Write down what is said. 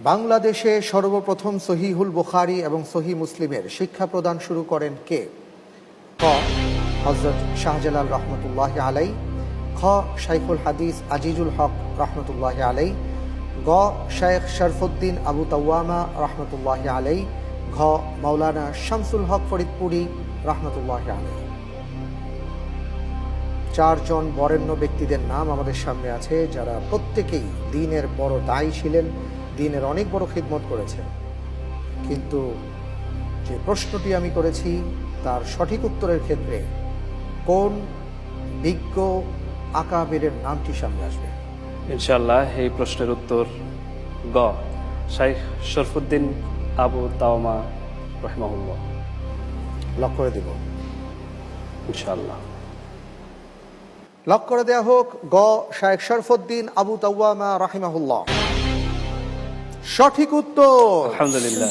বাংলাদেশে সর্বপ্রথম সহিহুল বুখারী এবং সহিহ মুসলিমের শিক্ষা প্রদান শুরু করেন কে? ক হযরত শাহজালাল রহমতুল্লাহ আলাই, খ শাইখুল হাদিস আজিজুল হক রহমতুল্লাহ আলাই, গ শাইখ শরফুদ্দিন আবু তাওয়ামা রহমতুল্লাহ আলাই, ঘ মাওলানা শামসুল হক ফরিদপুরি রহমতুল্লাহ আলাই। চারজন বরেণ্য ব্যক্তিদের নাম আমাদের সামনে আছে, যারা প্রত্যেকেই দ্বীনের বড় দায়ী ছিলেন, দ্বীনের অনেক বড় খিদমত করেছেন। কিন্তু যে প্রশ্নটি আমি করেছি তার সঠিক উত্তরের ক্ষেত্রে কোন বিজ্ঞ আকাবেরের নামটি সামনে আসবে? ইনশাআল্লাহ এই প্রশ্নের উত্তর গ শাইখ শরফুদ্দিন আবু তাওয়ামা রাহিমাহুল্লাহ। লক করে দিব। ইনশাআল্লাহ লক করে দেয়া হোক। গ শাইখ শরফুদ্দিন আবু তাওয়ামা রাহিমাহুল্লাহ সঠিক উত্তর। আলহামদুলিল্লাহ।